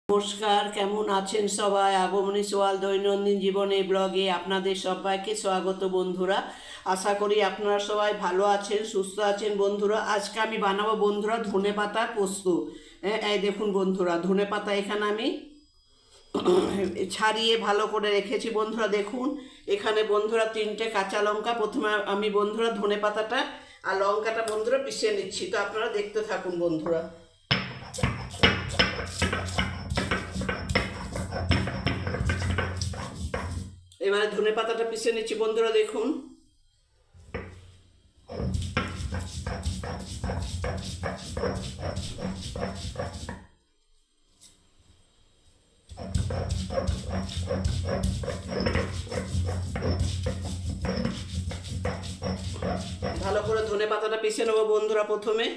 নমস্কার, কেমন আছেন সবাই? আগমনী সোয়াল দৈনন্দিন জীবনে ব্লগে আপনাদের সবাইকে স্বাগত বন্ধুরা। আশা করি আপনারা সবাই ভালো আছেন, সুস্থ আছেন বন্ধুরা। আজকে আমি বানাবো বন্ধুরা ধনেপাতার পোস্ত। এই দেখুন বন্ধুরা, ধনেপাতা এখানে আমি ছাড়িয়ে ভালো করে রেখেছি বন্ধুরা। দেখুন এখানে বন্ধুরা 3টে কাঁচা লঙ্কা। প্রথমে আমি বন্ধুরা ধনেপাতাটা আর লঙ্কাটা বন্ধুরা পিষে নিচ্ছি, তো আপনারা দেখতে থাকুন বন্ধুরা। এবারে ধনেপাতাটা পিষে নিচ্ছি বন্ধুরা, দেখুন। ভালো করে ধনেপাতাটা পিষে নেবো বন্ধুরা প্রথমে।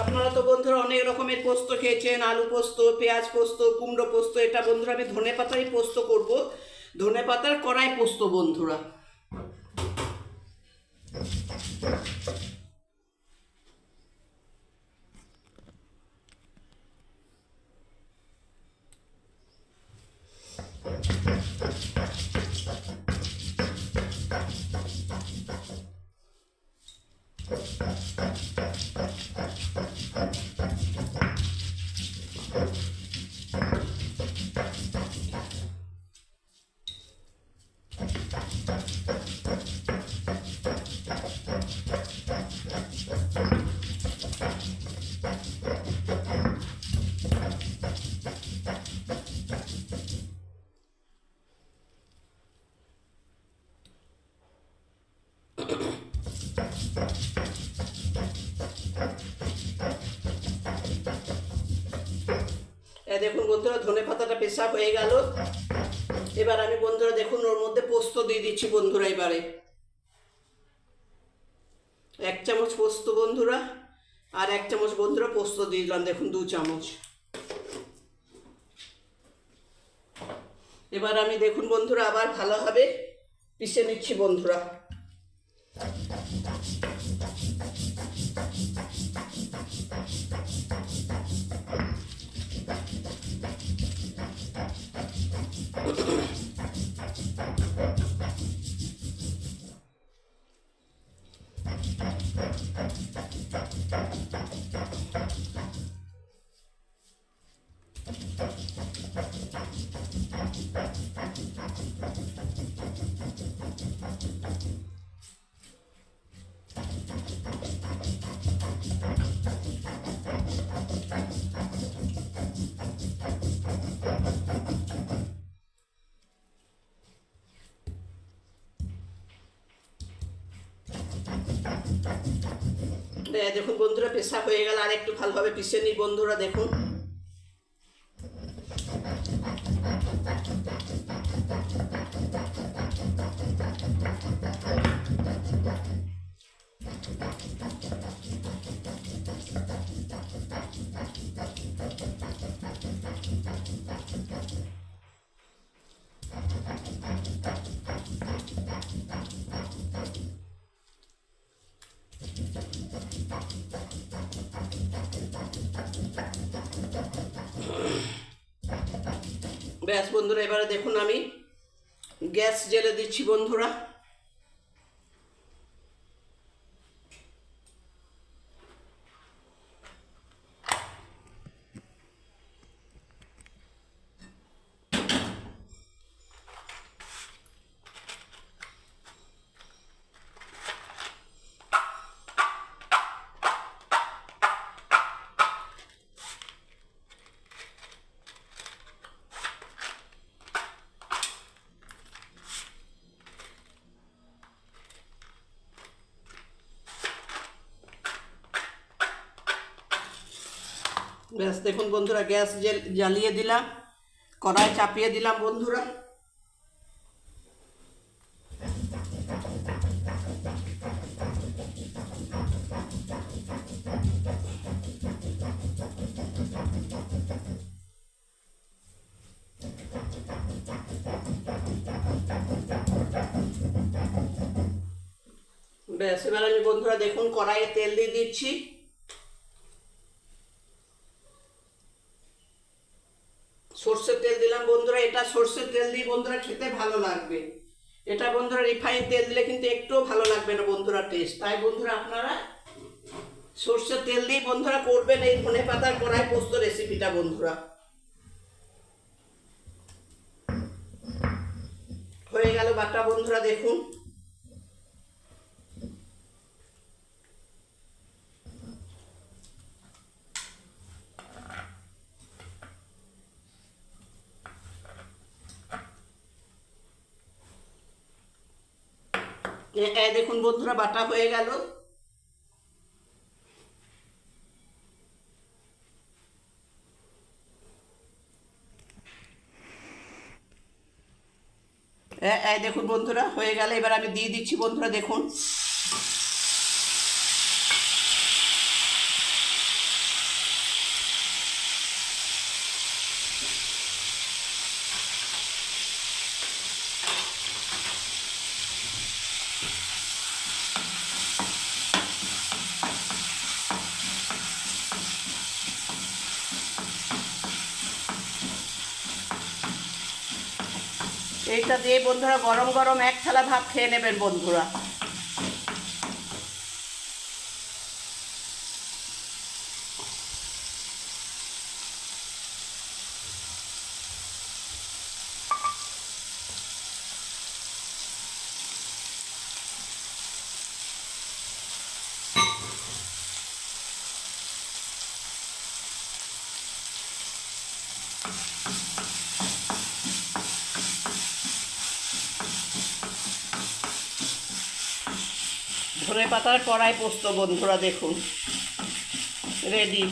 আপনারা তো বন্ধুরা অনেক রকমের পোস্ত খেয়েছেন, আলু পোস্ত, পেঁয়াজ পোস্ত, কুমড়ো পোস্ত। এটা বন্ধুরা আমি ধনেপাতারই পোস্ত করব, ধনেপাতার কড়াই পোস্ত বন্ধুরা। দেখুন বন্ধুরা ধনেপাতাটা পেশা হয়ে গেল। এবার আমি বন্ধুরা দেখুন ওর মধ্যে পোস্ত দিয়ে দিচ্ছি বন্ধুরা। এবারে 1 চামচ পোস্ত বন্ধুরা, আর 1 চামচ বন্ধুরা পোস্ত দিয়ে দিলাম, দেখুন 2 চামচ। এবার আমি দেখুন বন্ধুরা আবার ভালোভাবে পিষে নিচ্ছি বন্ধুরা। দেখুন বন্ধুরা পেশা হয়ে গেল, আর একটু ভালোভাবে পিষে নিই বন্ধুরা। দেখুন ব্যাস বন্ধুরা, এবারে দেখুন আমি গ্যাস জ্বেলে দিচ্ছি বন্ধুরা। ব্যাস দেখুন বন্ধুরা, গ্যাস জ্বালিয়ে দিলাম, কড়াই চাপিয়ে দিলাম বন্ধুরা। ব্যাস এবার আমি বন্ধুরা দেখুন কড়াইয়ে তেল দিয়ে দিচ্ছি। সর্ষের তেল দিলাম বন্ধুরা, এটা সর্ষের তেল দিয়ে বন্ধুরা খেতে ভালো লাগবে। এটা বন্ধুরা রিফাইন তেল দিলে কিন্তু একটুও ভালো লাগবে না বন্ধুরা টেস্ট। তাই বন্ধুরা আপনারা সর্ষের তেল দিয়ে বন্ধুরা করবেন এই ধনেপাতার কড়াই পোস্ত রেসিপিটা বন্ধুরা। হয়ে গেল বাটা বন্ধুরা দেখুন। দেখুন বন্ধুরা বাটা হয়ে গেল। দেখুন বন্ধুরা হয়ে গেল। এবার আমি দিয়ে দিচ্ছি বন্ধুরা দেখুন। এইটা দিয়ে বন্ধুরা গরম গরম এক থালা ভাত খেয়ে নেবেন বন্ধুরা। ধনেপাতার কড়াই পোস্ত বন্ধুরা দেখুন রেডি।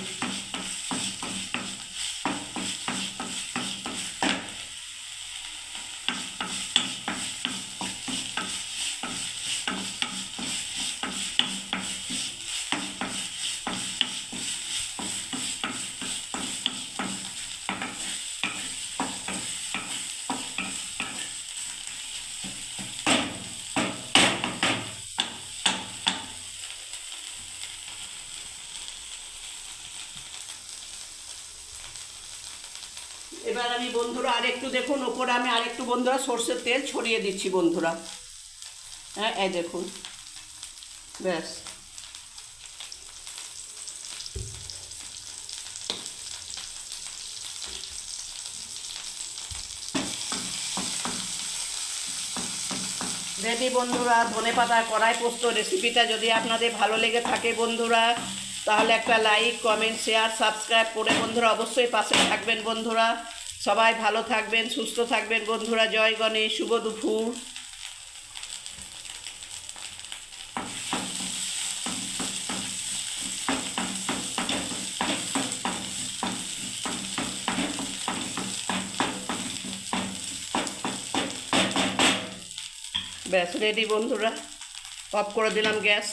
এবার আমি বন্ধুরা আরেকটু দেখুন ওপরে আমি আরেকটু বন্ধুরা সর্ষের তেল ছড়িয়ে দিচ্ছি বন্ধুরা। হ্যাঁ এই দেখুন ব্যাস। রেডি বন্ধুরা ধনেপাতার কড়াই পোস্ত রেসিপিটা। যদি আপনাদের ভালো লেগে থাকে বন্ধুরা তাহলে একটা লাইক কমেন্ট শেয়ার সাবস্ক্রাইব করে বন্ধুরা অবশ্যই পাশে থাকবেন বন্ধুরা। সবাই ভালো থাকবেন সুস্থ থাকবেন বন্ধুরা। জয় গণেশ, শুভ দুপুর। ব্যাস রেডি বন্ধুরা, অফ করে দিলাম গ্যাস।